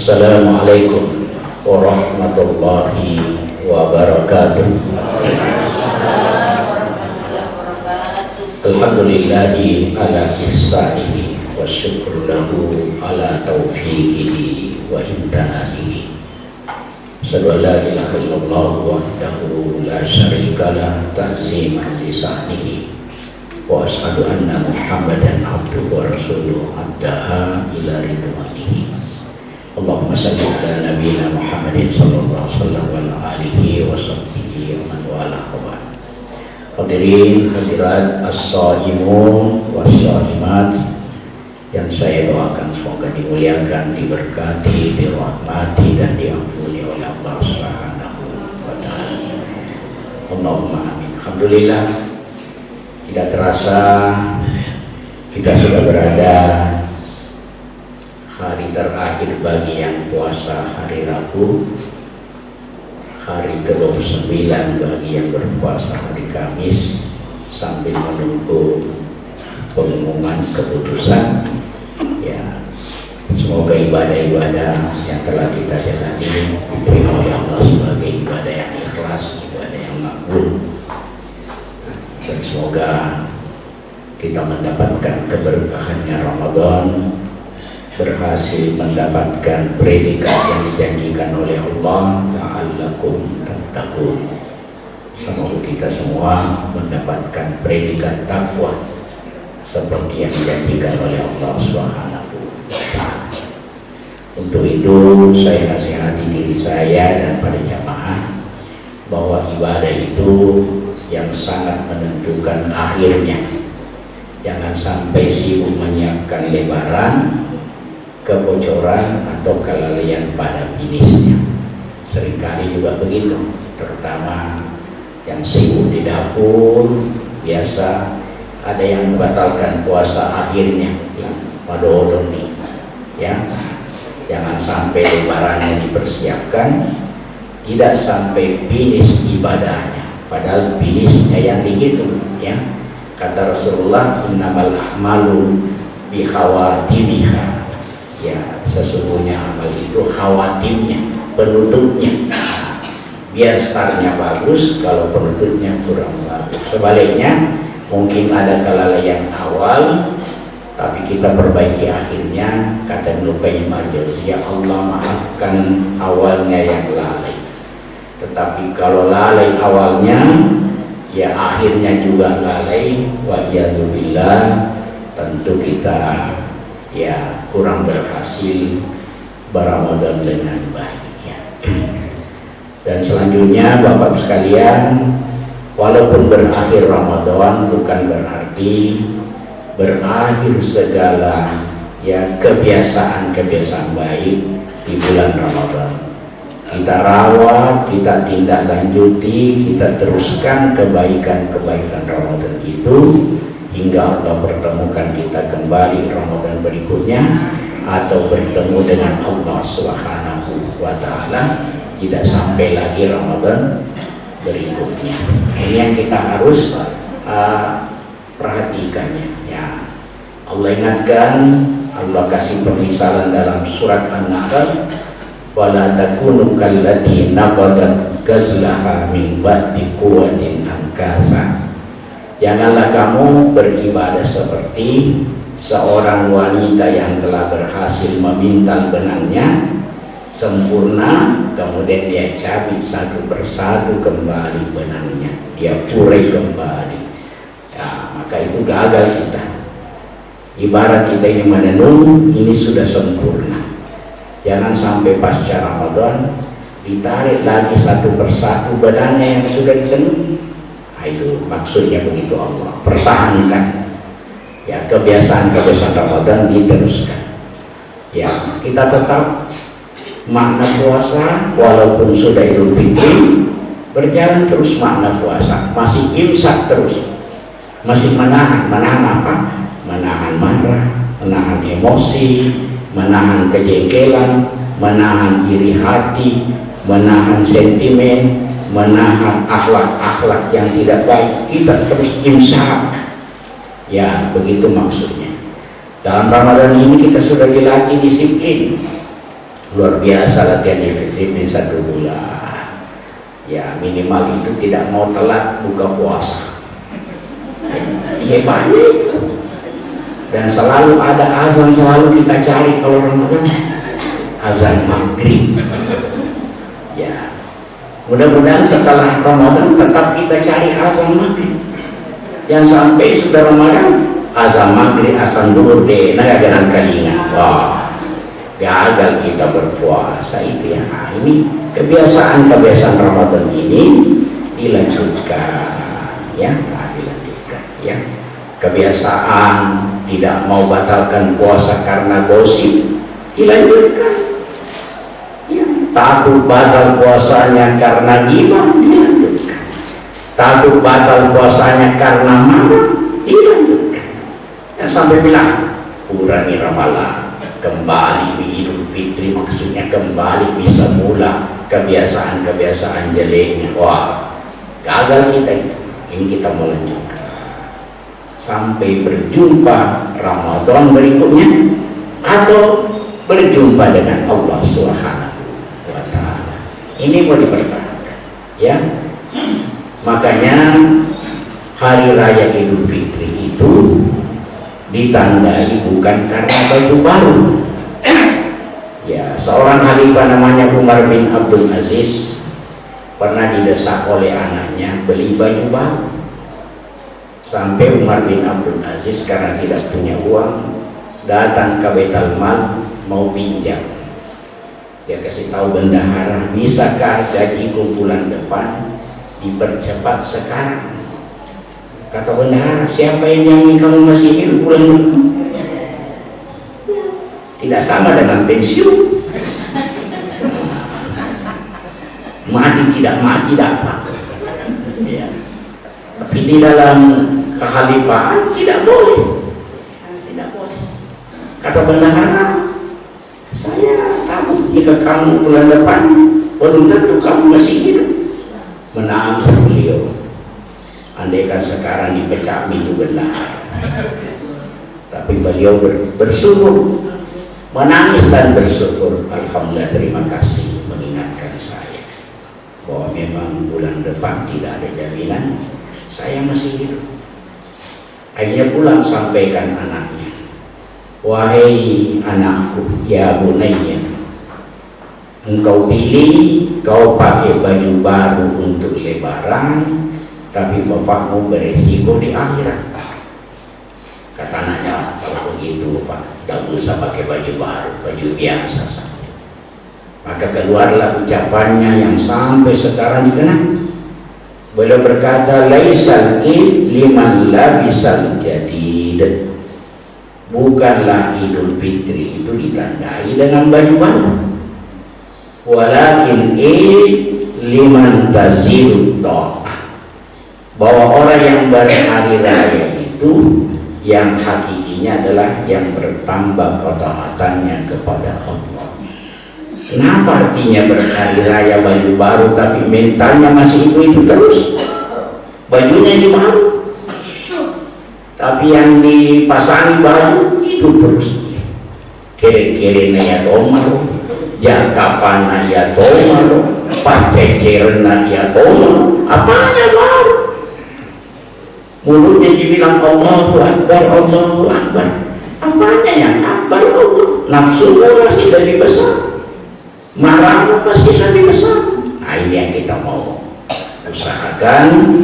Assalamualaikum warahmatullahi wabarakatuh. Alhamdulillahi ala ihsanihi wa syukru lahu ala taufiqihi wa imtihanihi. Asyhadu an la ilaha illallah wahdahu la syarikalah ta'ziman lisanihi wa asyhadu anna Muhammadan abduhu wa rasuluh adda'a ila ridwanihi. Allahumma salli ala nabiyina Muhammadin sallallahu alaihi wasallam wa ala alihi wa sahbihi wa man wala. Hadirin hadirat as-shaimun was-shaimat yang saya doakan semoga dimuliakan, diberkati, dirahmati dan diampuni oleh Allah Subhanahu wa taala. Allahumma amin. Alhamdulillah, tidak terasa kita sudah berada hari terakhir bagi yang puasa, hari Rabu, hari ke-29 bagi yang berpuasa hari Kamis, sambil menunggu pengumuman keputusan. Ya, semoga ibadah-ibadah yang telah kita jalani diterima oleh Allah sebagai ibadah yang ikhlas, ibadah yang makbul, dan semoga kita mendapatkan keberkahannya Ramadan, berhasil mendapatkan predikat yang dijanjikan oleh Allah, la'allakum tattaqun. Semoga kita semua mendapatkan predikat takwa seperti yang dijanjikan oleh Allah Subhanahu wa taala. Untuk itu saya nasihati diri saya dan para jamaah bahwa ibadah itu yang sangat menentukan akhirnya. Jangan sampai sibuk menyiapkan lebaran, kebocoran atau kelalaian pada finishnya. Seringkali juga begitu, terutama yang sibuk di dapur. Biasa ada yang membatalkan puasa akhirnya, yang padahal nih, ya. Jangan sampai lebarannya dipersiapkan, tidak sampai finish ibadahnya, padahal finishnya yang dihitung, ya. Kata Rasulullah, innamal a'malu bikhawatimiha. Ya, sesungguhnya amal itu khawatimnya, penutupnya. Biar startnya bagus, kalau penutupnya kurang bagus. Sebaliknya, mungkin ada kelalaian awal, tapi kita perbaiki akhirnya. Kata Ibnu Qayyim al-Jauziyah, Allah maafkan awalnya yang lalai. Tetapi kalau lalai awalnya, ya akhirnya juga lalai. Wa iyadzubillah, tentu kita ya kurang berhasil berRamadan dengan baiknya. Dan selanjutnya Bapak sekalian, walaupun berakhir Ramadan bukan berarti berakhir segala ya kebiasaan-kebiasaan baik di bulan Ramadan. Kita rawat, kita tindak lanjuti, kita teruskan kebaikan-kebaikan Ramadan itu hingga Allah pertemukan kita kembali Ramadan berikutnya, atau bertemu dengan Allah Subhanahu wa taala, tidak sampai lagi Ramadan berikutnya. Ini yang kita harus perhatikannya, ya. Allah ingatkan, Allah kasih permisalan dalam surat An-Nahl, wala takunu kallati naqadat ghazlaha min ba'di quwwatin ankasa. Janganlah kamu beribadah seperti seorang wanita yang telah berhasil memintal benangnya sempurna, kemudian dia cabik satu persatu kembali benangnya, dia urai kembali. Ya, maka itu gagal kita. Ibarat kita ini menenun, ini sudah sempurna. Jangan sampai pasca Ramadan ditarik lagi satu persatu benangnya yang sudah ditenun. Itu maksudnya begitu Allah. Pertahankan ya kebiasaan-kebiasaan Ramadan, diteruskan. Ya, kita tetap makna puasa walaupun sudah Idul Fitri, berjalan terus makna puasa, masih imsak terus, masih menahan apa? Menahan marah, menahan emosi, menahan kejengkelan, menahan iri hati, menahan sentimen, menahan akhlak-akhlak yang tidak baik. Kita terus imsak. Ya, begitu maksudnya. Dalam Ramadan ini kita sudah dilatih disiplin. luar biasa latihan efektifnya 1 bulan. Ya minimal itu tidak mau telat buka puasa. Hebatnya itu. Dan selalu ada azan, selalu kita cari kalau Ramadan, azan maghrib. Ya, mudah-mudahan setelah Ramadan tetap kita cari azan maghrib. Yang sampai sudah Ramadan, azan maghrib, azan duhur deh, nah jangan kalingan. Wah, gagal kita berpuasa itu ya. Nah, ini kebiasaan-kebiasaan Ramadan ini dilanjutkan, ya, dilanjutkan, ya. Kebiasaan tidak mau batalkan puasa karena gosip dilanjutkan, ya. Takut batal puasanya karena ghibah dilanjutkan, takut batal puasanya karena marah dilanjutkan, dan sampai bilang kurangi ramalan, kembali di Idul Fitri, maksudnya kembali bisa mula kebiasaan-kebiasaan jeleknya. Wah, gagal kita itu. Ini kita mau lanjutkan sampai berjumpa Ramadan berikutnya atau berjumpa dengan Allah Subhanahu wa Ta'ala. Ini mau dipertahankan, ya. Makanya hari raya Idul Fitri itu ditandai bukan karena baju baru. Ya, seorang khalifah namanya Umar bin Abdul Aziz pernah didesak oleh anaknya beli baju baru. Sampai Umar bin Abdul Aziz karena tidak punya uang datang ke Baitul Mal mau pinjam. Dia kasih tahu bendahara, bisakah gajiku bulan depan dipercepat sekarang? Kata bendahara, siapa yang jamin kamu masih hidup bulan depan? Tidak sama dengan pensiun. Mati tidak mati dapat. Ya. Tapi di dalam kekhalifahan tidak boleh, tidak boleh. Kata bendahara, saya tahu jika kamu bulan depan belum tentu kamu masih hidup. Menangis beliau. Andaikan sekarang dipecah itu bendahara, tapi beliau bersyukur, menangis dan bersyukur. Alhamdulillah, terima kasih mengingatkan saya bahwa memang bulan depan tidak ada jaminan saya masih hidup. Akhirnya pulang sampaikan anaknya, wahai anakku, ya bunayya, engkau pilih kau pakai baju baru untuk lebaran, tapi bapakmu beresiko di akhirat. Kata anaknya, kalau begitu Pak, tidak usah pakai baju baru, baju biasa saja. Maka keluarlah ucapannya yang sampai sekarang dikenal. Beliau berkata, laisal id liman labisal jadid. Bukanlah Idul Fitri itu ditandai dengan baju baru, walakin id liman tazidut ta'ah. Bahwa orang yang berhari raya itu yang hakikinya adalah yang bertambah ketaatannya kepada Allah. Kenapa artinya berhari raya baju baru tapi mentalnya masih itu terus? Bajunya ini baru, tapi yang dipasangi baru itu terus. Kere-kere ya tomar, jakapan ya tomar, paceceran ya tomar. Apanya baru? Mulutnya dibilang Allahu Akbar, Allahu Akbar. Apanya yang akbar Allah? Nafsu masih lebih besar, marahmu masih lebih besar. Nah, ini yang kita mau usahakan,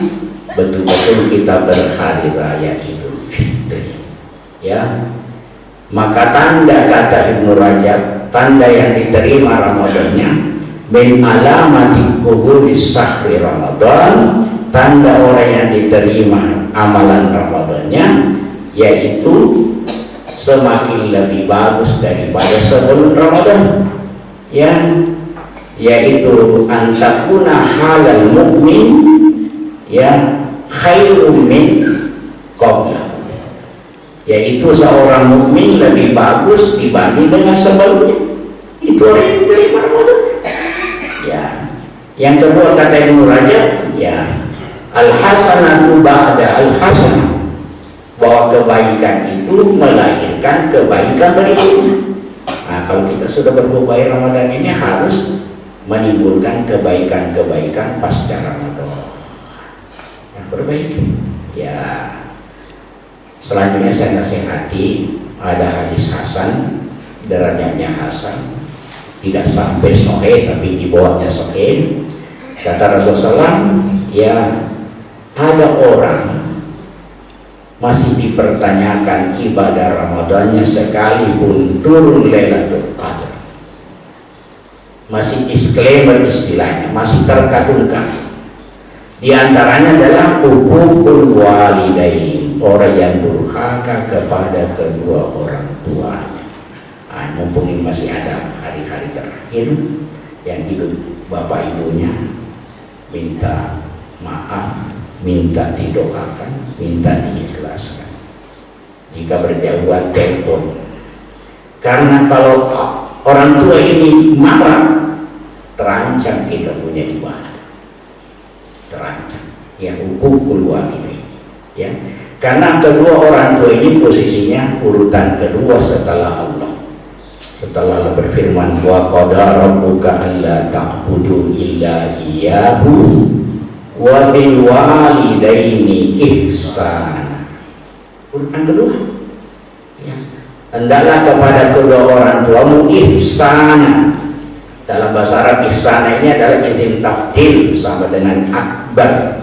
betul-betul kita berhari raya Idul Fitri, ya. Maka tanda, kata Ibnu Rajab, tanda yang diterima Ramadannya, min alamati qubulis sahri Ramadan, tanda orang yang diterima amalan Ramadannya yaitu semakin lebih bagus daripada sebelum Ramadan, ya, yaitu antakuna halal mukmin, ya, khairun min qabla, yaitu seorang mukmin lebih bagus dibanding dengan sebelumnya. Itu orang yang diterima Ramadan, ya. Yang kedua kata Ibnu Rajab, ya, al-hasanatu ba'da al-hasanah, bahwa kebaikan itu melahirkan kebaikan berikutnya. Nah, Nah, kalau kita sudah berbuat baik Ramadan ini harus menimbulkan kebaikan-kebaikan pasca Ramadan. Yang perbaiki. Ya. Selanjutnya saya nasihati, ada hadis hasan, derajatnya hasan, tidak sampai sahih tapi di bawahnya sahih. Kata Rasulullah, ya ada orang masih dipertanyakan ibadah Ramadannya sekalipun turun Lailatul Qadar. Masih disclaimer istilahnya, masih terkatungkan. Di antaranya adalah hukukul walidain, orang yang durhaka kepada kedua orang tuanya. Nah, mumpung ini masih ada hari-hari terakhir yang hidup bapak ibunya, minta maaf, minta didoakan, minta diikhlaskan. Jika berjauhan telepon, karena kalau orang tua ini marah, terancam kita punya ibadah, terancam. Yang hukukul walidain, ya, karena kedua orang tua ini posisinya urutan kedua setelah Allah. Setelah Allah berfirman, wa qadara rabbuka alla ta'budu illa iyyahu wa bil walidaini ihsana. Urutan kedua, ya, hendaklah kepada kedua orang tuamu ihsana. Dalam bahasa Arab ihsana ini adalah izin tafdil sama dengan akbar.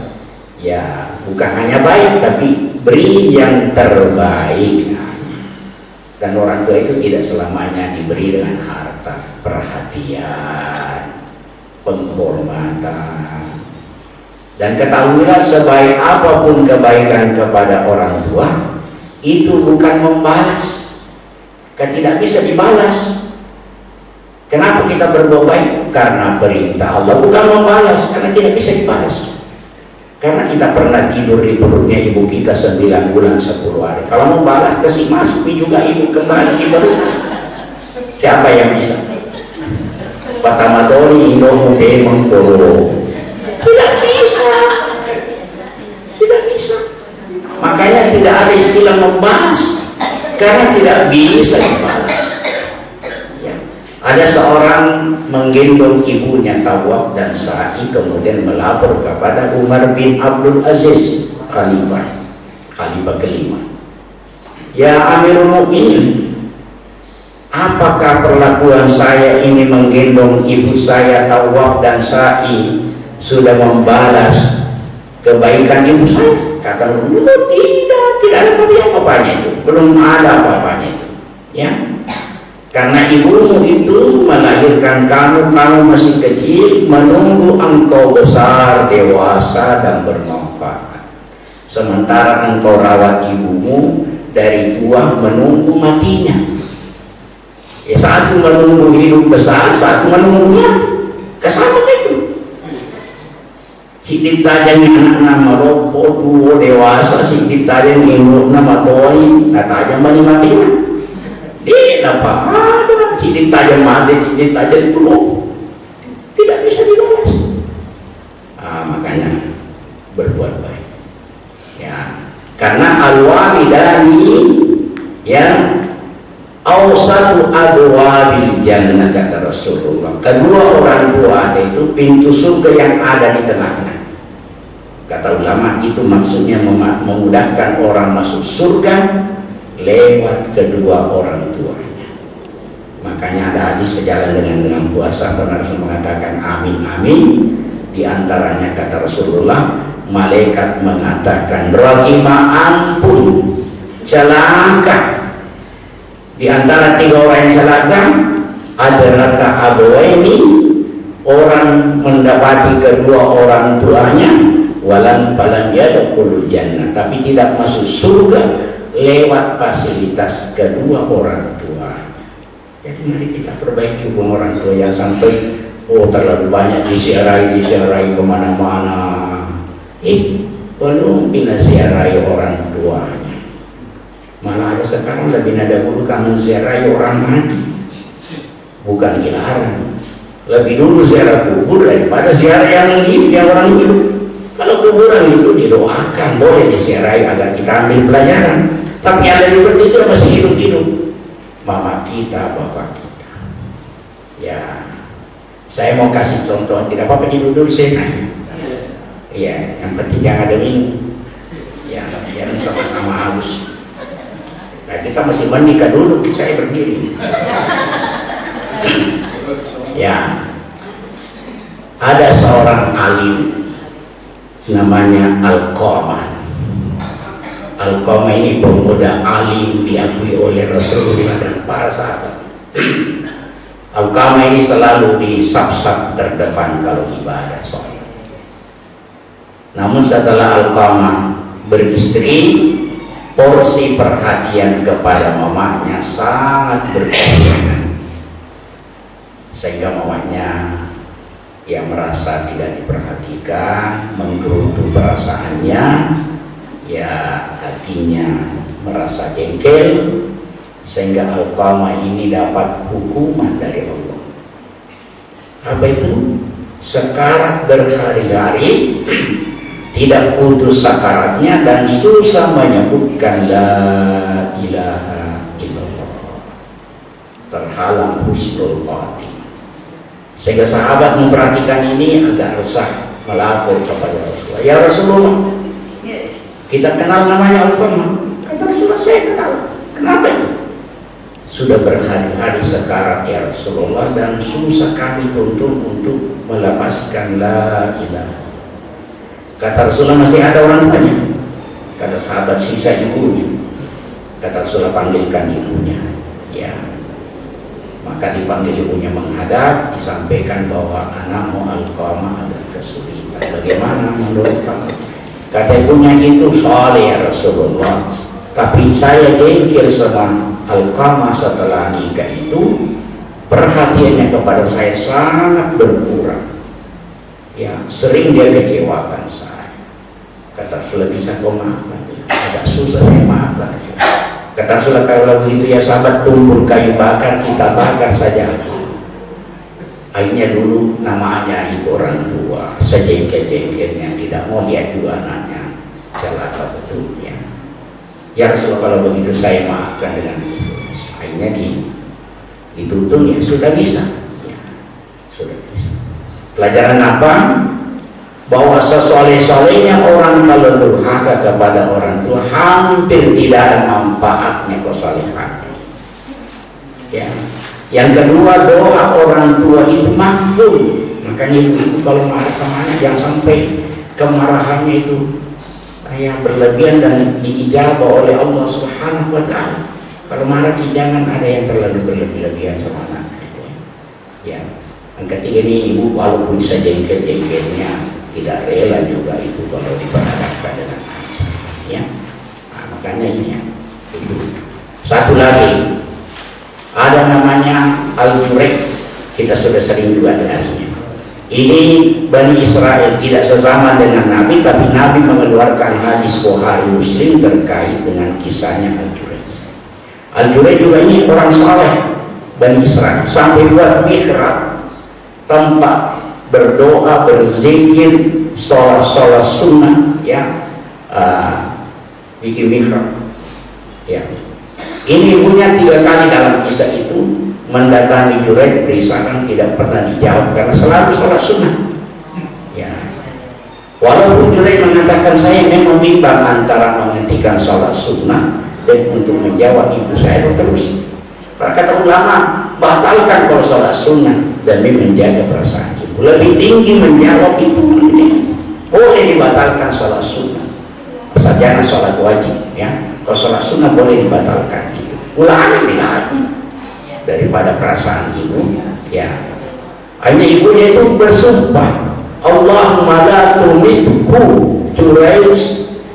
Ya, bukan hanya baik tapi beri yang terbaik. Dan orang tua itu tidak selamanya diberi dengan harta, perhatian, penghormatan. Dan ketahuilah, sebaik apapun kebaikan kepada orang tua, itu bukan membalas, tidak bisa dibalas. Kenapa kita berbuat baik? Karena perintah Allah, bukan membalas, karena tidak bisa dibalas. Karena kita pernah tidur di perutnya ibu kita 9 bulan 10 hari. Kalau mau balas, kasih masuki juga ibu kembali di perut. Siapa yang bisa? Patamatoni indomu mengkolo. Tidak bisa. Tidak bisa. Makanya tidak ada istilah membalas, karena tidak bisa dibalas. Ada seorang menggendong ibunya tawaf dan sa'i, kemudian melapor kepada Umar bin Abdul Aziz, khalifah kelima. Ya Amirul Mukminin, apakah perlakuan saya ini menggendong ibu saya tawaf dan sa'i sudah membalas kebaikan ibu saya? Kata Umar, tidak ada apa-apanya itu, belum ada apa-apanya itu, ya. Karena ibumu itu melahirkan kamu masih kecil, menunggu engkau besar, dewasa, dan bermanfaat. Sementara engkau rawat ibumu dari tua menunggu matinya. Ya, satu menunggu hidup besar, satu menunggu mati. Kesama itu. Sidik tajam anak nama ropo tua dewasa, sidik tajam ibu nama tori, tajam mati-matinya. Apa ada cincin tajam mati, cincin tajam itu tidak bisa dibalas. Makanya berbuat baik, ya, karena al-walidani ya awsatu abwabil jannah, kata Rasulullah. Kedua orang tua itu pintu surga yang ada di tengah-tengah. Kata ulama, itu maksudnya memudahkan orang masuk surga lewat kedua orang tua. Makanya ada hadis sejalan dengan puasa, pernah Rasul mengatakan amin amin. Di antaranya kata Rasulullah, malaikat mengatakan rahima ampun, celaka. Di antara 3 orang yang celaka adalah abawaini, orang mendapati kedua orang tuanya, walam yadkhulul jannah, tapi tidak masuk surga lewat fasilitas kedua orang tua. Jadi mari kita perbaiki hubungan orang tua, yang sampai terlalu banyak disiarai kemana-mana. Belum dinasiarai orang tuanya. Malah ada sekarang lebih dahulukan menziarahi orang mati, bukan dilarang. Lebih dulu ziarah kubur daripada ziarah yang orang hidup. Kalau kuburan itu didoakan, boleh disiarai agar kita ambil pelajaran. Tapi yang lebih penting itu masih hidup-hidup. Mama kita, bapak kita. Ya, saya mau kasih contoh, tidak apa-apa dulu saya nanya. Iya, yang penting jangan ada minum. Ya, biar sama-sama haus. Nah, kita masih menikah dulu, saya berdiri. Ya, ada seorang alim namanya Alqamah. Alqamah ini pemuda alim diakui oleh Rasulullah dan para sahabat. Alqamah ini selalu di saf-saf terdepan kalau ibadah soalnya. Namun setelah Alqamah beristri, porsi perhatian kepada mamanya sangat berkurang, sehingga mamanya yang merasa tidak diperhatikan, menggerutu perasaannya, ya hatinya merasa jengkel, sehingga Alqamah ini dapat hukuman dari Allah. Apa itu? Sekarat berhari-hari, tidak putus sakaratnya dan susah menyebutkan la ilaha illallah, terhalang husnul khatimah. Sehingga sahabat memperhatikan ini agak resah, melapor kepada Rasulullah, ya Rasulullah, kita kenal namanya Alqamah. Kata Rasulullah, saya kenal. Kenapa itu? Sudah berhari-hari sekarat ya Rasulullah, dan susah kami tuntun untuk melepaskan la ilaha. Kata Rasulullah, masih ada orang tuanya? Kata sahabat, sisa ibunya. Kata Rasulullah, panggilkan ibunya. Ya, maka dipanggil ibunya menghadap, disampaikan bahwa anakmu Alqamah ada kesulitan. Bagaimana menurut kamu? Kata ibunya, itu soleh ya Rasulullah, tapi saya jengkel sama Alqamah setelah nikah itu, perhatiannya kepada saya sangat berkurang. Ya, sering dia kecewakan saya. Kata Rasulullah, bisa kau maafkan? Agak susah saya maafkan. Kata Rasulullah, kalau begitu ya sahabat, kumpul kayu bakar, kita bakar saja. Akhirnya dulu namanya itu orang tua, sejengkel-jengkelnya tidak mau lihat dua anaknya celaka betul ya. Ya Rasulullah, kalau begitu saya maafkan dengan itu. Akhirnya dituntun, ya sudah bisa, ya, sudah bisa. Pelajaran apa? Bahwa sesoleh-solehnya orang kalau durhaka kepada orang tua, hampir tidak ada manfaatnya kesolehannya. Ya. Yang kedua, doa orang tua itu makbul. Makanya ibu kalau marah sama anak, jangan sampai kemarahannya itu kayak berlebihan dan diijabah oleh Allah Subhanahu wa Ta'ala. Kalau marah jangan ada yang terlalu berlebihan sama anak. Ya. Yang ketiga ini, ibu walaupun sejengkel-jengkelnya tidak rela juga itu kalau diperhadapkan dengan anak. Ya. Nah, makanya ini ya, itu. Satu lagi, ada namanya Al-Jurayj, kita sudah sering juga dengarnya. Ini Bani Israel, tidak sesama dengan Nabi, tapi Nabi mengeluarkan hadis Bukhari Muslim terkait dengan kisahnya Al-Jurayj. Al-Jurayj juga ini orang saleh Bani Israel, sampai buat mihrab, tempat berdoa, berzikir, sholat sunnah, ya, bikin mihrab. Ya. Ini ibunya 3 kali dalam kisah itu mendatangi Jurayj, berisakan tidak pernah dijawab karena selalu sholat sunnah. Ya. Walaupun Jurayj mengatakan, saya memang bimbang antara menghentikan sholat sunnah dan untuk menjawab ibu saya terus. Para kata ulama, batalkan kalau sholat sunnah demi menjaga perasaan ibu. Lebih tinggi menjawab itu. Boleh dibatalkan sholat sunnah, asal jangan sholat wajib. Ya. Kalau sholat sunnah boleh dibatalkan itu. Ulama bilang daripada perasaan ibu. Ya. Akhirnya ibunya itu bersumpah, Allahumma la tumithu Jurayj,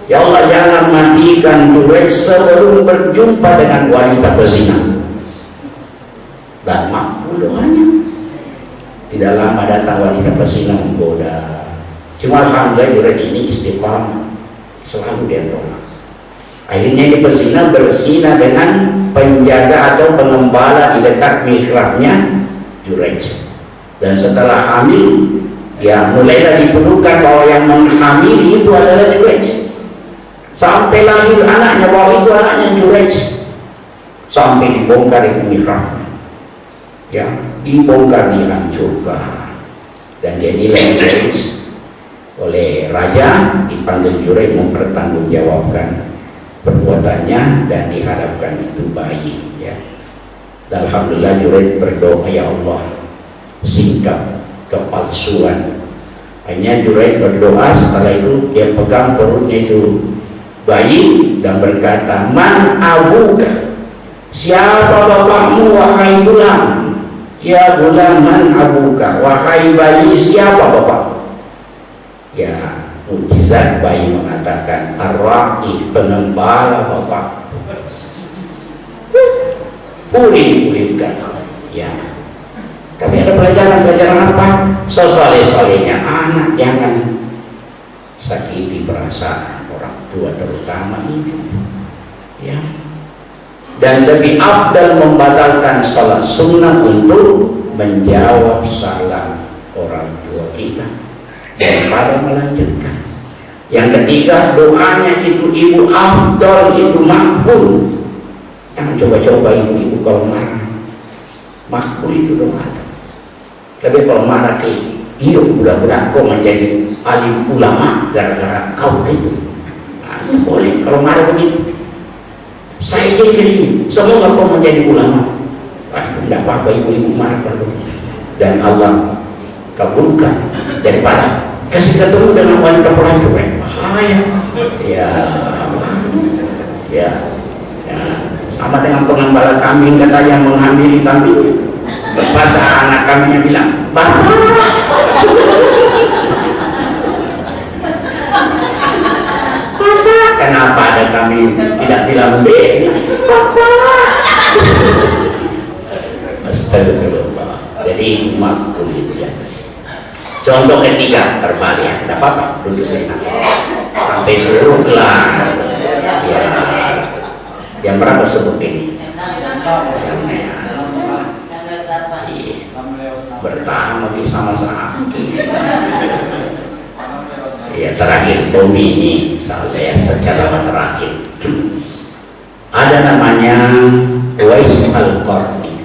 ya Allah jangan matikan Jurayj sebelum berjumpa dengan wanita berzina. Dan makbul doanya. Tidak lama datang wanita berzina menggoda. Cuma alhamdulillah Jurayj ini istiqamah, selalu dia tolak. Akhirnya dia berzina dengan penjaga atau pengembala di dekat mihrabnya Jurayj. Dan setelah hamil, ya mulailah dituduhkan bahwa yang menghamili itu adalah Jurayj. Sampai lahir anaknya bahwa itu anaknya Jurayj. Sampai dibongkar itu mihrabnya. Ya, dibongkar, dihancurkan, dan dia nilai oleh raja, dipanggil Juraij mempertanggungjawabkan perbuatannya dan dihadapkan itu bayi, ya. Dan alhamdulillah Juraij berdoa, ya Allah, singkap kepalsuan. Akhirnya Juraij berdoa, setelah itu dia pegang perutnya itu bayi dan berkata, man abuka, siapa bapakmu wahai gulam? Ya gulam, man abuka, wahai bayi, siapa bapak? Ya, mukjizat, bayi mengatakan, ar-ra'i, pengembala bapak. Pulihkan, ya. Tapi ada pelajaran apa? Soleh-solehnya anak jangan sakiti perasaan orang tua, terutama ibu, ya. Dan lebih afdal membatalkan salat sunnah untuk menjawab salam orang tua kita daripada melanjutkan. Yang ketiga, doanya itu ibu afdal, itu makbul. Jangan coba-coba ibu-ibu kalau marah, makbul itu doa. Tapi kalau marah ke, iya mudah-mudahan kau menjadi alim ulama gara-gara kau gitu. Nah, ini boleh kalau marah begitu. Saya jadi semoga kau menjadi ulama. Tidak apa-apa ibu-ibu marah kalau begitu. Dan Allah kabulkan daripada kasih ketemu dengan wanita pelacur, bahaya. Ya, sama dengan pengembala kambing, kata yang mengambil kambing. Pas anak kambingnya bilang, bapak, kenapa ada kambing tidak dilambing? Astagfirullah. Jadi itu makhluk itu, ya. Contoh ketiga terbalik, tidak apa-apa, duduk saya sampai seluruh gelar. Ya, yang berapa sebut ini? Bertahan lagi sama-sama. Ya, terakhir Tommy ini saya tercatat terakhir. Ada namanya Uwais Al-Qarni.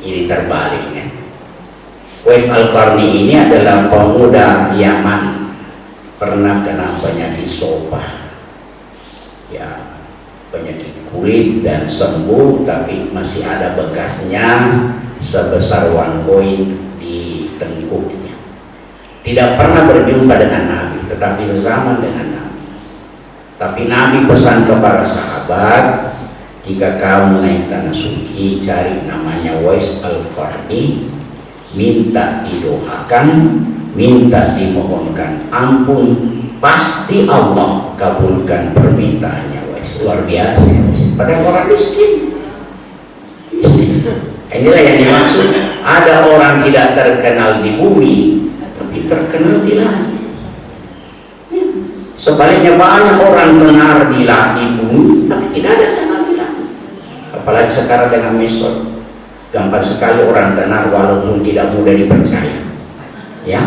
Ini terbaliknya. Uwais Al-Qarni ini adalah pemuda Yaman, pernah kena penyakit sobah, ya, penyakit kulit, dan sembuh, tapi masih ada bekasnya sebesar 1 koin di tengkuknya. Tidak pernah berjumpa dengan Nabi, tetapi sezaman dengan Nabi. Tapi Nabi pesan kepada sahabat, jika kamu naik tanah suci, cari namanya Uwais Al-Qarni, minta didoakan, minta dimohonkan ampun, pasti Allah kabulkan permintaannya. Uwais luar biasa, padahal orang miskin. Inilah yang dimaksud, ada orang tidak terkenal di bumi tapi terkenal di langit. Sebaliknya banyak orang tenar di bumi tapi tidak ada kenal di langit. Apalagi sekarang dengan medsos, gampang sekali orang tenar walaupun tidak mudah dipercaya, ya.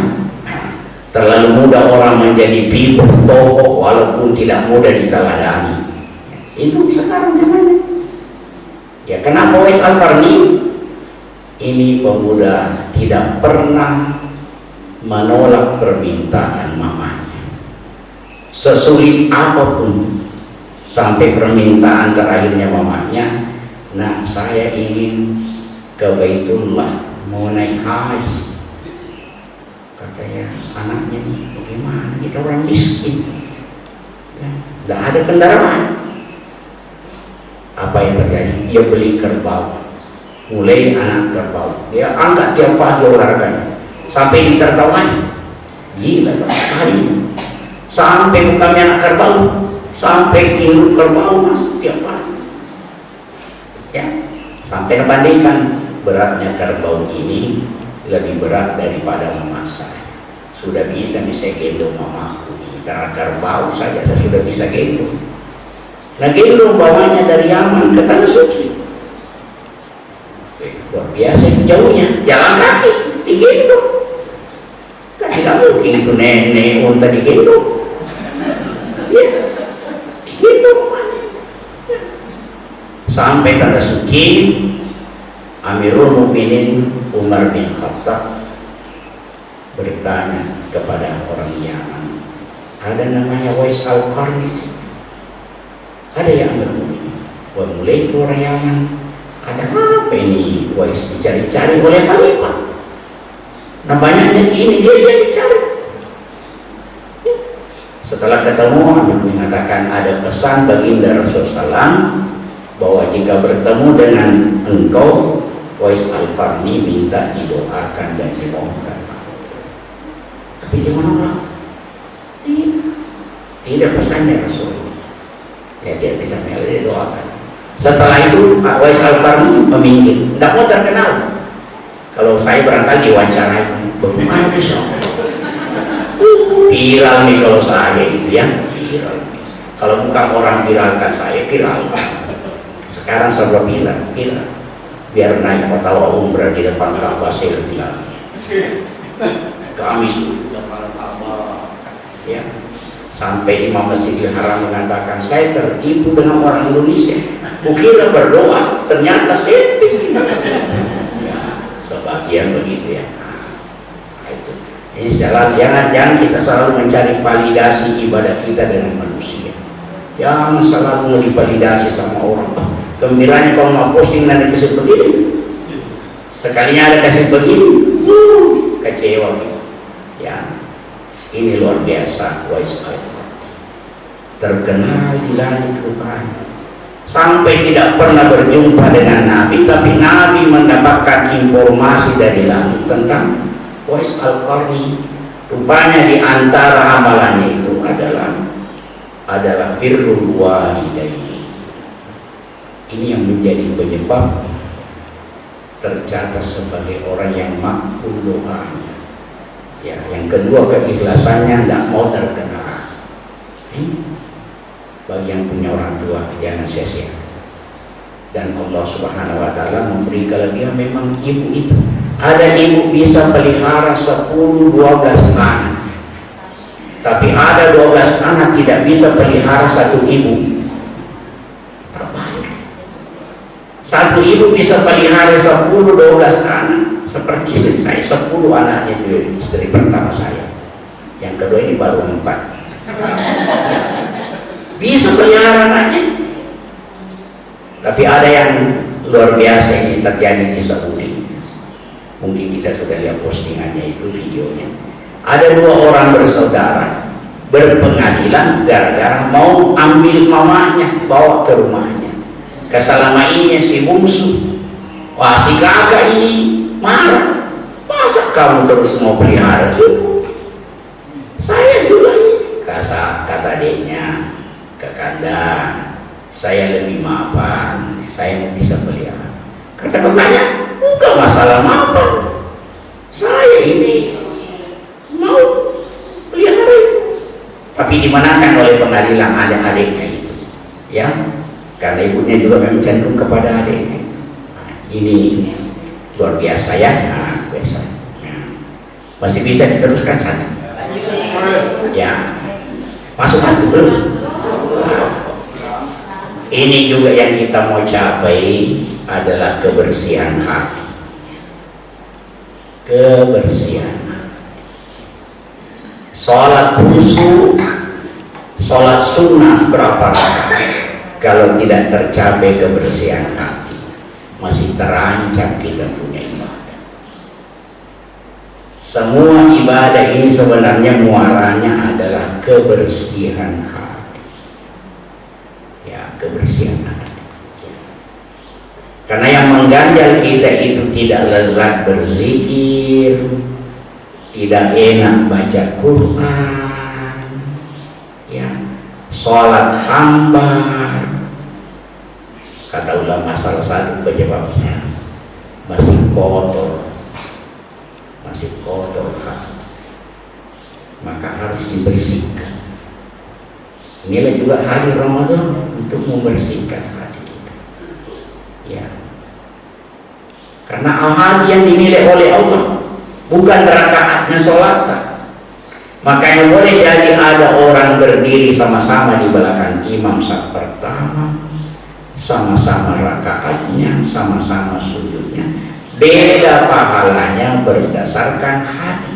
Terlalu mudah orang menjadi figur tokoh walaupun tidak mudah diteladani. Itu sekarang zamannya. Ya, kenapa Uwais Al-Qarni? Ini pemuda tidak pernah menolak permintaan mamanya, sesulit apapun, sampai permintaan terakhirnya mamanya, nah saya ingin ke Baitullah, mau naik haji. Katanya anaknya nih, bagaimana kita orang miskin, ya, tidak ada kendaraan. Apa yang terjadi? Dia beli kerbau. Mulai anak kerbau, dia angkat tiap pagi olahraganya sampai ditertawai, gila sekali. Sampai bukan anak kerbau, sampai induk kerbau masuk tiap pagi, ya. Sampai dibandingkan beratnya kerbau ini lebih berat daripada mama saya. Sudah bisa gendong mamaku ini, karena kerbau saja saya sudah bisa gendong. Nah, gendong bawanya dari Yaman ke tanah suci. Luar biasa itu jauhnya, jalan kaki digendong. Kan tidak mungkin itu nenek unta digendong, ya, digendong. Sampai tanah suci, Amirul Mukminin Umar bin Khattab bertanya kepada orang Yaman, ada namanya Uwais Al-Qarni, ada yang Amirul. Wah, mulai itu orang Yaman, ada apa ini Uwais, dicari-cari oleh Khalifah. Namanya ini dia dicari. Setelah ketemu, Amir mengatakan ada pesan baginda Rasulullah SAW bahwa jika bertemu dengan engkau, Uwais Al-Qarni minta didoakan dan dimohonkan. Tapi di mana? Tidak pesannya Rasul. Ya dia bisa didoakan. Setelah itu Uwais Al-Qarni meminggir, tidak mau terkenal. Kalau saya barangkali diwawancarai, bagaimana bisa? Viral nih kalau saya itu ya, viral. Kalau bukan orang viralkan saya, viral. Sekarang serba viral. Biar naik fatwa umrah di depan Ka'bah saya bilang, kami sudah para Ka'bah. Ya, sampai Imam Masjidil Haram mengatakan saya tertipu dengan orang Indonesia. Kukira berdoa, ternyata setting. Ya, sebagian begitu ya. Ini jangan kita selalu mencari validasi ibadah kita dengan manusia. Jangan selalu divalidasi sama orang. Gembiranya kalau mau posting nanti kasih begini, sekalinya ada kasih begini, kecewa gitu. Ya, ini luar biasa. Uwais Al-Qarni terkenal di langit rupanya, sampai tidak pernah berjumpa dengan Nabi, tapi Nabi mendapatkan informasi dari langit tentang Uwais Al-Qarni. Rupanya di antara amalannya itu adalah birrul walidaini. Ini yang menjadi penyebab tercatat sebagai orang yang makbul doanya. Ya, yang kedua keikhlasannya tidak mau terkenal. Bagi yang punya orang tua jangan sia-sia. Dan Allah Subhanahu wa taala memberi kelebihan memang ibu itu. Ada ibu bisa pelihara 10-12 anak. Tapi ada 12 anak tidak bisa pelihara satu ibu. Satu ibu bisa pelihara 10-12 anak. Seperti istri saya, 10 anaknya itu istri pertama saya. Yang kedua ini baru 4. Bisa pelihara anaknya. Tapi ada yang luar biasa ini terjadi di Saudi. Mungkin kita sudah lihat postingannya itu, videonya. Ada 2 orang bersaudara berpengadilan gara-gara mau ambil mamanya bawa ke rumahnya. Keselamatannya si bungsu, wah si kakak ini marah, masa kamu terus mau pelihara ibu? Saya juga ini, kata adiknya ke kandang, saya lebih maafan, saya mau bisa pelihara. Kata kakaknya, bukan masalah maafan, saya ini mau pelihara ibu. Tapi dimanakan oleh pengadilan adik-adiknya itu, ya. Karena ibunya juga memang cenderung kepada adiknya. Nah, ini luar biasa ya. Nah, biasa. Nah, masih bisa diteruskan satu. Ya, masuk satu belum? Nah, ini juga yang kita mau capai adalah kebersihan hati. Kebersihan hati. Sholat khusyuk, sholat sunnah berapa rakaat? Kalau tidak tercapai kebersihan hati, masih terancam kita punya ibadah. Semua ibadah ini sebenarnya muaranya adalah kebersihan hati. Ya, kebersihan hati. Ya. Karena yang mengganjal kita itu tidak lezat berzikir, tidak enak baca Quran, ya, sholat hambar. Kata ulama salah satu penyebabnya masih kotor hati, maka harus dibersihkan. Inilah juga hari Ramadan untuk membersihkan hati kita, ya. Karena hati yang dinilai oleh Allah bukan rakaatnya sholat. Makanya boleh jadi ada orang berdiri sama-sama di belakang imam saat pertama, sama-sama rakaatnya, sama-sama sujudnya, Beda pahalanya berdasarkan hati.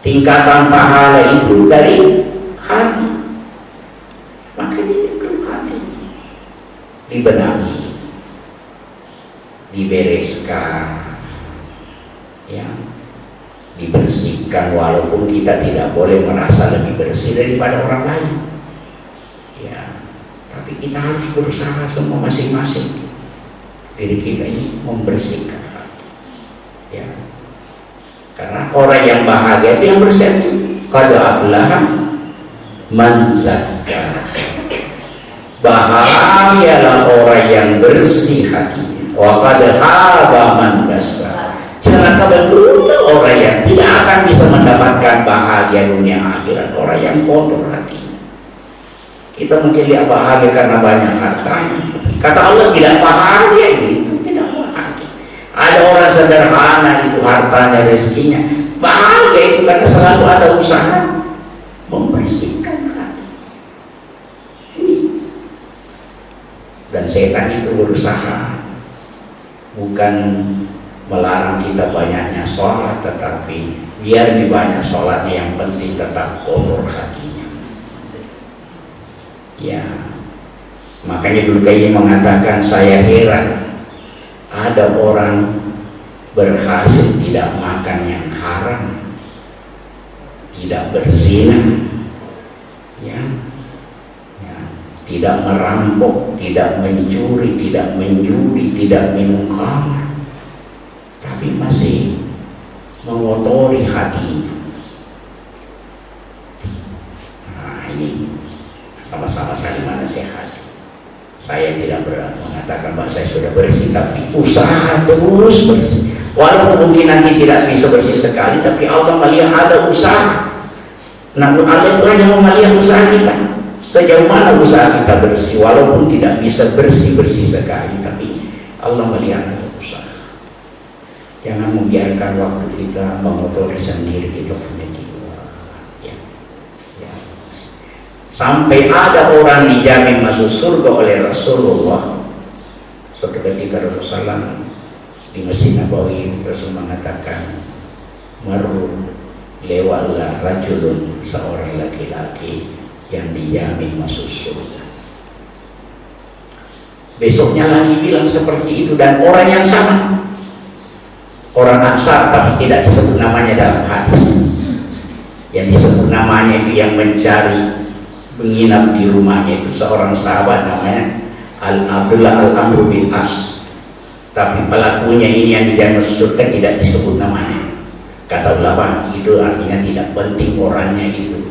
Tingkatan pahala itu dari hati. Makanya itu hati dibenahi, dibereskan, ya, dibersihkan, walaupun kita tidak boleh merasa lebih bersih daripada orang lain, ya, tapi kita harus berusaha semua masing-masing diri kita ini membersihkan hati, ya, karena orang yang bahagia itu yang bersih. Qad aflaha man zakkaha, bahagialah orang yang bersih hatinya. Wa qad khaba man dassaha, celaka betul orang yang tidak akan bisa mendapatkan bahagia dunia akhirat, orang yang kotor hatinya. Kita mungkin lihat bahagia karena banyak hartanya. Kata Allah tidak bahagia, itu tidak bahagia. Ada orang sederhana itu hartanya, rezekinya, bahagia itu karena selalu ada usaha membersihkan hati. Ini. Dan setan itu berusaha bukan melarang kita banyaknya sholat, tetapi biar di banyak sholatnya, yang penting tetap kotor hatinya. Ya, makanya Ibnu Qayyim mengatakan, saya heran ada orang berhasil tidak makan yang haram, tidak berzina, ya, tidak merampok, tidak mencuri, tidak menjudi, tidak minum khamr, tapi masih mengotori hatinya. Nah, ini sama-sama saling menasihati. Saya tidak mengatakan bahwa saya sudah bersih, tapi usaha terus bersih. Walaupun mungkin nanti tidak bisa bersih sekali, tapi Allah melihat ada usaha. Namun Allah itu hanya melihat usaha kita, sejauh mana usaha kita bersih. Walaupun tidak bisa bersih-bersih sekali, tapi Allah melihat ada usaha. Jangan membiarkan waktu kita mengotori sendiri, kita punya jiwa, ya. Sampai ada orang dijamin masuk surga oleh Rasulullah. Suatu ketika Rasulullah di Masjid Nabawi, Rasul mengatakan, maru, lewatlah rajulun, seorang laki-laki yang dijamin masuk surga. Besoknya lagi bilang seperti itu, dan orang yang sama, orang Ansar, tapi tidak disebut namanya dalam hadis. Yang disebut namanya itu yang mencari, menginap di rumahnya itu seorang sahabat namanya Abdullah Al-Amr bin As, tapi pelakunya ini yang dijamin surga tidak disebut namanya. Kata ulama, itu artinya tidak penting orangnya itu,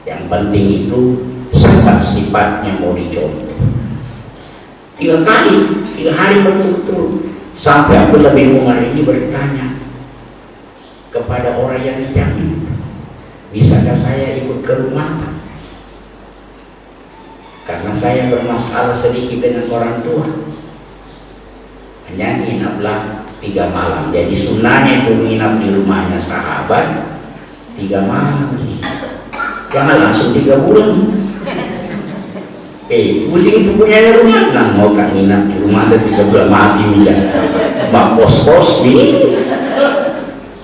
yang penting itu sifat-sifatnya mau dicontoh. 3 hari berturut-turut, sampai Abdullah bin Umar ini bertanya kepada orang yang dijamin, bisakah saya ikut ke rumah? Karena saya bermasalah sedikit dengan orang tua. Hanya nginaplah 3 malam. Jadi sunnahnya itu menginap di rumahnya sahabat 3 malam. Jangan langsung 3 bulan. Pusing itu punya rumah. Nah, mau kan nginap di rumah ada 3 bulan, mati misalnya. Bak kos-kos ini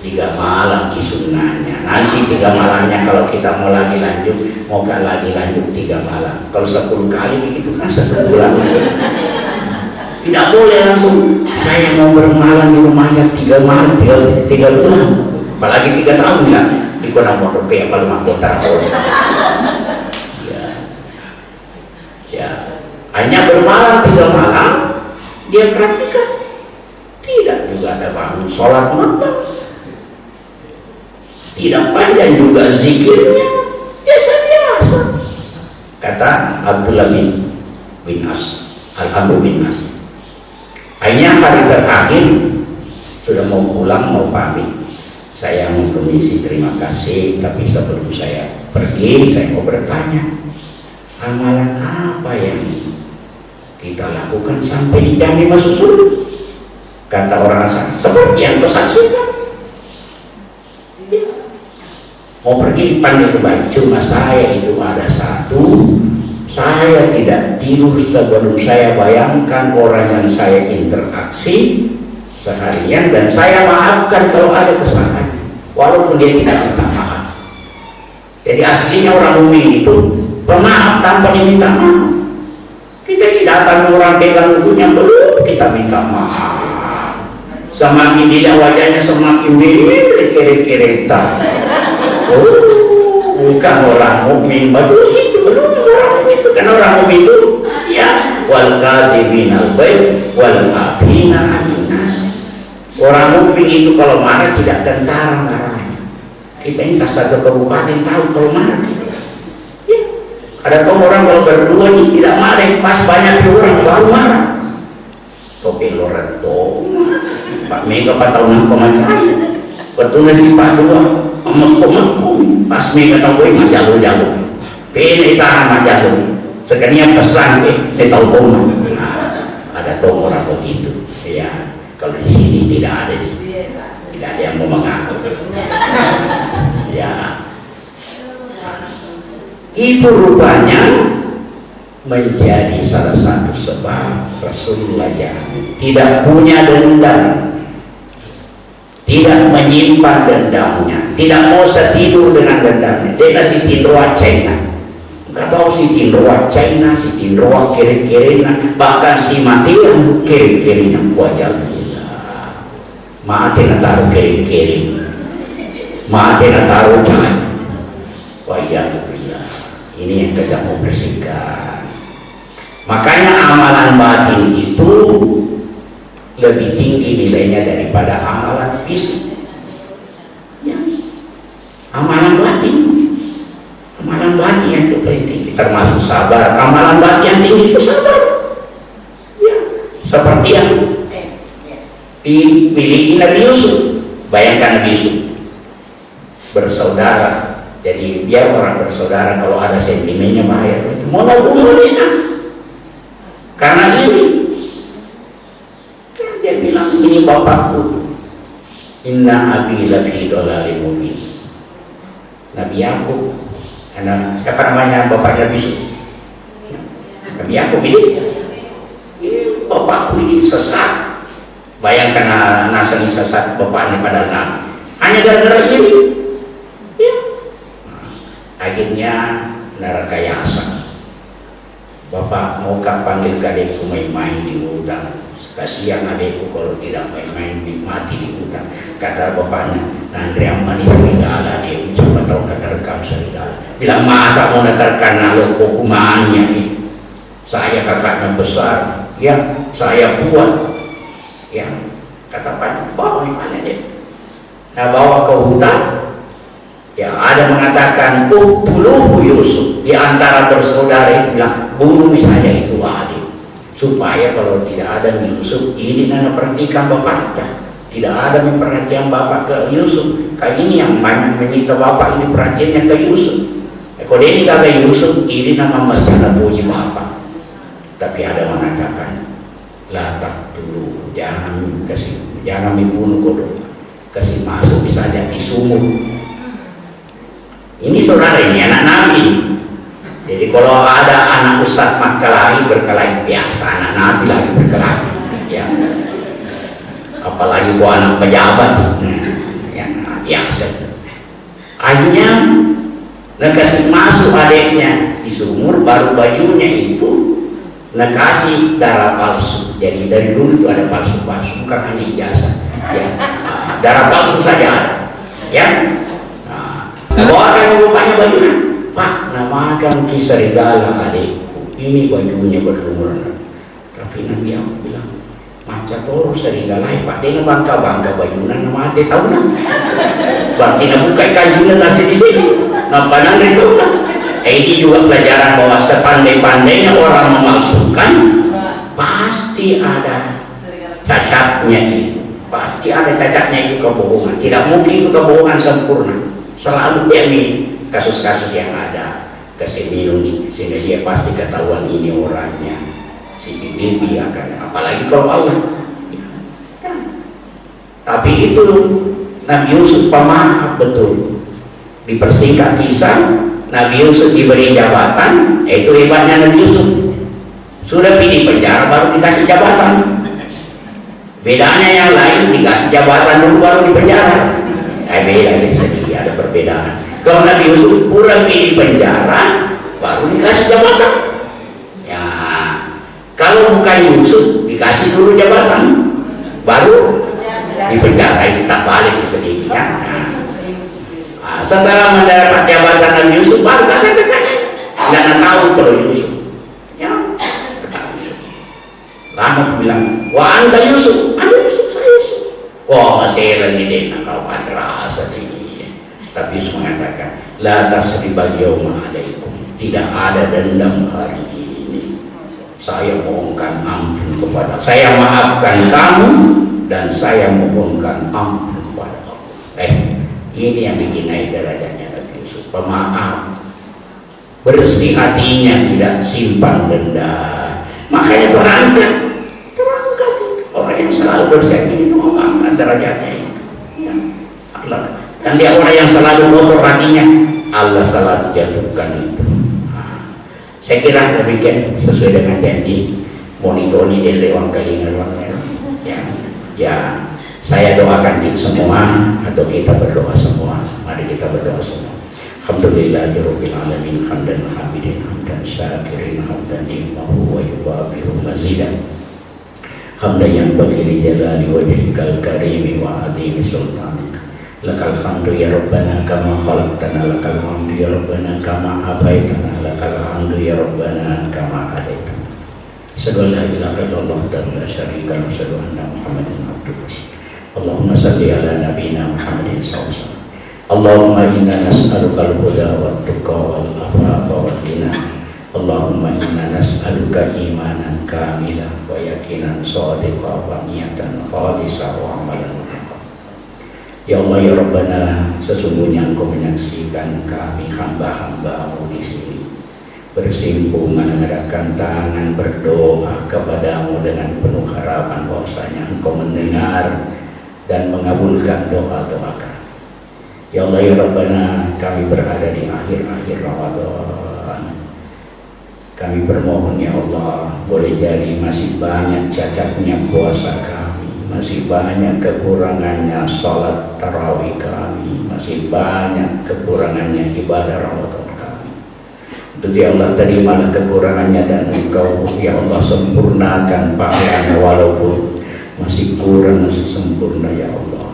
3 malam di sunnahnya. Nanti 3 malamnya kalau kita mau lagi lanjut, mau gak lagi lanjut 3 malam. Kalau 10 kali begitu kan 1 bulan. Tidak boleh langsung saya mau bermalam di rumahnya 3 malam, 3 bulan. Apalagi 3 tahun ya. Di kota motor kayak kalau mahkota ya. Hanya bermalam 3 malam, dia praktikan. Tidak juga ada bangun sholat malam. Tidak panjang juga zikirnya, biasa-biasa. Kata Abdullah bin As, Al-Amr bin As. Akhirnya hari terakhir sudah mau pulang, mau pamit. Saya mau permisi, terima kasih. Tapi sebelum saya pergi, saya mau bertanya, amalan apa yang kita lakukan sampai dijamin masuk surga? Kata orang asal, seperti yang kau saksikan. Mau pergi panggil kembali, cuma saya itu ada satu Saya tidak tidur sebelum saya bayangkan orang yang saya interaksi seharian, dan saya maafkan kalau ada kesalahan walaupun dia tidak minta maaf. Jadi aslinya orang mukmin itu pemaaf tanpa diminta maaf. Kita tidak akan orang pegang ujungnya belum kita minta maaf. Semakin dilihat wajahnya semakin keret-keretan. Bukan orang mukmin betul itu, belum orang mukmin itu. Kan orang mukmin itu ya wal kadhiminal baik wal afina 'anil nas. Orang mukmin itu kalau marah tidak tentara marahnya. Kita ini satu kabupaten tahu kalau marah kita. Ya. Ada kaum orang kalau berdua ini tidak marah, pas banyak orang baru marah. Topi lorat to. Pak Mega 4 tahun pemacaya. Betul nasi Pak dua. Amak-amak pas Mega tahu mah jago-jago. Pene tahan mah jago. Sekalian pesan tahu koma. Ada tahu orang begitu. Ya. Kalau di sini tidak ada yang mau mengaku. Ya, itu rupanya menjadi salah satu sebab Rasulullah tidak punya dendam, tidak menyimpan dendamnya, tidak mau setidur dengan dendamnya. Dia kasih tindoa China, nggak tahu si tindoa China, si tindoa kiri-kirinya, bahkan si matian kiri-kirinya wajah. Maafin taruh kering-kering, maafin taruh jangan. Wah iya ini yang kita mau bersihkan. Makanya amalan batin itu lebih tinggi nilainya daripada amalan fisik. Ya. Amalan batin yang paling tinggi, termasuk sabar. Amalan batin yang tinggi itu sabar. Ya. Seperti yang dimiliki Nabi Yusuf. Bayangkan Nabi Yusuf bersaudara. Jadi biar orang bersaudara kalau ada sentimennya bahaya itu mau bunuh dia. Karena ini dia bilang ini bapakku. Inna abi lafi dolarim mubin. Nabi Yakub. Siapa namanya bapaknya Nabi Yusuf? Nabi Yakub ini bapakku ini sesat. Bayangkan Nasani sesat bapaknya pada Nabi. Hanya gara-gara ini. Ya. Akhirnya neraka yasa. Bapak maukah panggil adikku main-main di hutan? Kasihan adikku kalau tidak main-main mati di hutan. Kata bapaknya, nanti amani serigala dia. Siapa tahu keterkam serigala. Bilang masa mau keterkam lalu hukumannya nih. Saya kakaknya besar. Ya, saya kuat. Ya, kata Pak, bawa mana dia? Nah, bawa ke hutan. Ya, ada mengatakan puluh Yusuf di antara bersaudara itu bilang bunuh saja itu adik, supaya kalau tidak ada Yusuf ini nana perhatikan bapak kita. Tidak ada perhatian bapak ke Yusuf. Kayak ini yang meminta bapak ini perhatiannya ke Yusuf. Kalau ini kagak Yusuf ini nama masalah puji bapak. Tapi ada mengatakan latak dulu, jangan dibunuh kodok, kasih masuk bisa aja di sumur. Ini saudara ini anak Nabi. Jadi kalau ada anak ustadz mah berkelahi biasa, anak Nabi lagi berkelahi. Ya. Apalagi gua anak pejabat, ya biasa. Akhirnya kasih masuk adiknya di sumur, baru bajunya itu kasih darah palsu. Jadi dari dulu itu ada palsu-palsu, bukan hanya ijazah. Ya. Darah palsu saja ada. Ya. Bawakan bapaknya bajunya. Pak, namakan kisah serigala adikku. Ini bajunya berlumuran. Tapi Nabi aku bilang, macam toro serigala Pak. Dia bangka-bangka bajunan nama ade tahu lah. Berarti nak buka kajian tasnya di sini. Nampak nanti tahu lah. Ini juga pelajaran bahwa sepandai-pandainya orang memalsukan pasti ada cacatnya itu. Pasti ada cacatnya itu kebohongan. Tidak mungkin itu kebohongan sempurna. Selalu demi kasus-kasus yang ada keseminum sehingga dia pasti ketahuan ini orangnya. CCTV akan, apalagi kalau Allah. Ya. Tapi itu Nabi Yusuf pemaaf betul. Dipersingkat kisah, Nabi Yusuf diberi jabatan, itu hebatnya Nabi Yusuf. Sudah pilih penjara baru dikasih jabatan. Bedanya yang lain dikasih jabatan dulu baru di penjara. Beda sedikit, ada perbedaan. Kalau Nabi Yusuf pulang pilih penjara baru dikasih jabatan. Ya, kalau bukan Yusuf dikasih dulu jabatan baru di penjara, itu tak balik sedikit ya. Setelah mendapat jabatan Nabi Yusuf baru kata-kata nggak tahu kalau Yusuf ya, lama bilang wah anta Yusuf, anda Yusuf, saya Yusuf. Wah masih heran ini kau ada rasa ini. Tapi Yusuf mengatakan la tasribal yawma alaikum, tidak ada dendam hari ini. Saya mohonkan ampun kepada, saya maafkan kamu dan saya mohonkan ampun kepada Allah. Ini yang bikin naik derajatnya Nabi Yusuf, pemaaf, bersih hatinya, tidak simpan dendam. Makanya terangkat orang yang selalu bersih hati itu mengangkat derajatnya itu. Ya, Allah. Dan dia orang yang selalu kotor hatinya, Allah selalu jatuhkan itu. Saya kira demikian sesuai dengan janji monitori dari ruang kalingan ya. Saya doakan kita semua atau kita berdoa semua. Mari kita berdoa semua. Alhamdulillahirabbil alamin, hamdan hamidin, hamdan syakirin, hamdan lillahi wa yuwafiqu mazidan. Hamdan yang bagi jalali wajhikal karimi wa azimi sultanik. Lakal hamdu ya rabbana kama khalaqtana, lakal hamdu ya rabbana kama abaitana, lakal hamdu ya rabbana kama hadaitana. Asyhadu an la ilaha illallah wa la syarika lahu, asyhadu anna Muhammadan abduhu. Allahumma salli ala nabiyina Muhammadin sallallahu alaihi wasallam. Allahumma inna nas'aluka al-huda wa tuqa wal afafa wal ghina. Allahumma inna nas'aluka imanan kamilan wa yaqinan shadiqan wa niyatan khalisah wa amalan mutaqabbal. Ya Allah ya Rabbana, sesungguhnya Engkau menyaksikan kami hamba-hamba-Mu di sini bersimpuh mengadakan tangan berdoa kepadamu dengan penuh harapan bahwasanya Engkau mendengar dan mengabulkan doa-doa kami. Ya Allah ya Rabbana, kami berada di akhir-akhir Ramadan. Kami bermohon ya Allah, boleh jadi masih banyak cacatnya puasa kami, masih banyak kekurangannya salat tarawih kami, masih banyak kekurangannya ibadah Ramadan kami. Untuk ya Allah, terimalah kekurangannya dan Engkau ya Allah sempurnakan pahalanya, walaupun masih kurang, masih sempurna ya Allah.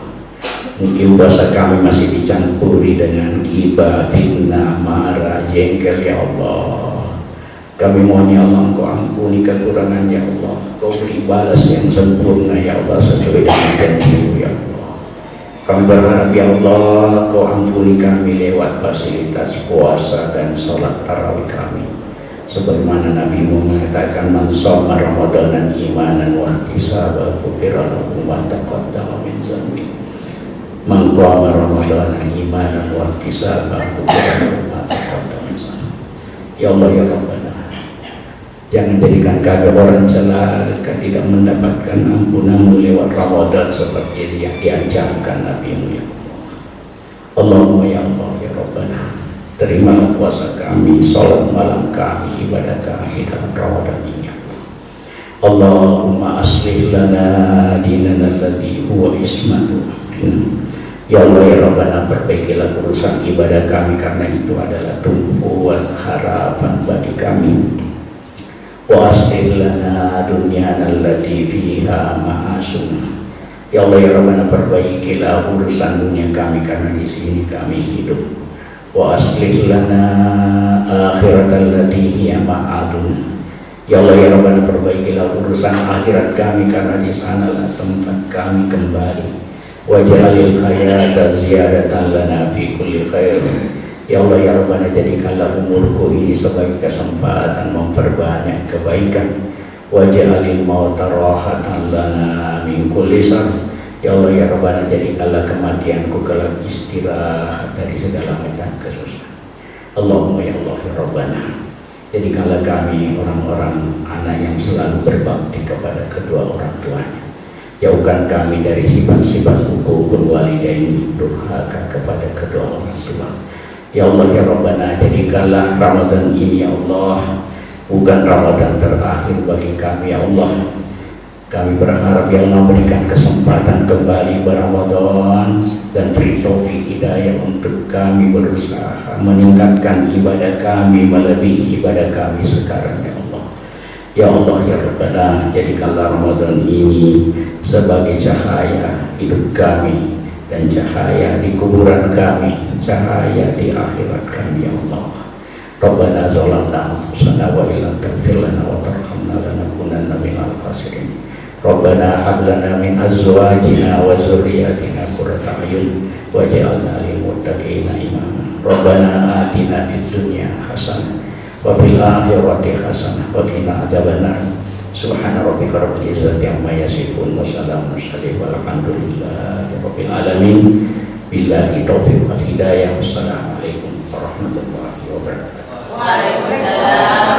Mungkin puasa kami masih dicampuri dengan ghibah, fitnah, marah, jengkel ya Allah. Kami mohon ya Allah, Engkau ampuni kekurangan ya Allah, Engkau beri balas yang sempurna ya Allah sesuai dengan janji ya Allah. Kami berharap ya Allah, Engkau ampuni kami lewat fasilitas puasa dan sholat tarawih kami, sebagaimana Nabi-Mu mengatakan man shoma ramadanan imanan wa ihtisaban ghufira lahu ma taqaddama min dzambi. Man qama ramadanan imanan wa ihtisaban ghufira lahu ma taqaddama min dzambi. Ya Allah ya Rabbana, jangan jadikan kami orang celaka tidak mendapatkan ampunan-Mu lewat Ramadan seperti yang diancamkan Nabi-Mu ya Allah. Allahumma ya Allah ya Rabbana, terimalah puasa kami, sholat malam kami, ibadah kami dalam Ramadan ini. Allahumma aslih lana dinana alladhi huwa ismatu amrina. Ya Allah ya Rabbana, perbaikilah urusan ibadah kami karena itu adalah tumpuan harapan bagi kami. Wa aslih lana dunyana allati fiha ma'asuna. Ya Allah ya Rabbana, perbaikilah urusan dunia kami karena di sini kami hidup. Wa aslih lana akhiratal lati hiya ma'adun. Ya Allah ya Rabbana, perbaikilah urusan akhirat kami karena di sanalah tempat kami kembali. Wa ja'alil hayata ziyadatan lana fi kulli khair. Ya Allah ya Rabbana, jadikanlah umurku ini sebagai kesempatan memperbanyak kebaikan. Wa ja'alil mauta rahatan lana min kulli syarr. Ya Allah ya Rabbana, jadikanlah kematianku kelak istirahat dari segala macam kesusahan. Allahumma ya Allah ya Rabbana, jadikanlah kami orang-orang anak yang selalu berbakti kepada kedua orang tuanya. Jauhkan kami dari sifat-sifat hukukul walidain, durhaka kepada kedua orang tua. Ya Allah ya Rabbana, jadikanlah Ramadan ini ya Allah bukan Ramadan terakhir bagi kami ya Allah. Kami berharap ya Allah memberikan kesempatan kembali berRamadan dan beri taufik hidayah untuk kami berusaha meningkatkan ibadah kami melebihi ibadah kami sekarang ya Allah. Ya Allah ya Rabbana, jadikanlah Ramadan ini sebagai cahaya hidup kami dan cahaya di kuburan kami, cahaya di akhirat kami ya Allah. Rabbana zalamna anfusana wa illam taghfir lana wa tarhamna lanakunanna minal khasirin. Rabbana hab lana min azwajina wa dzurriyyatina qurrata a'yun waj'alna lil muttaqina imama. Rabbana atina fid dunya hasanah wa fil akhirati hasanah wa qina adzabannar. Subhana rabbika rabbil izzati amma yasifun wa salamun walhamdulillahi rabbil alamin. Billahi taufiq wal hidayah. Wassalamualaikum warahmatullahi wabarakatuh. Waalaikumsalam.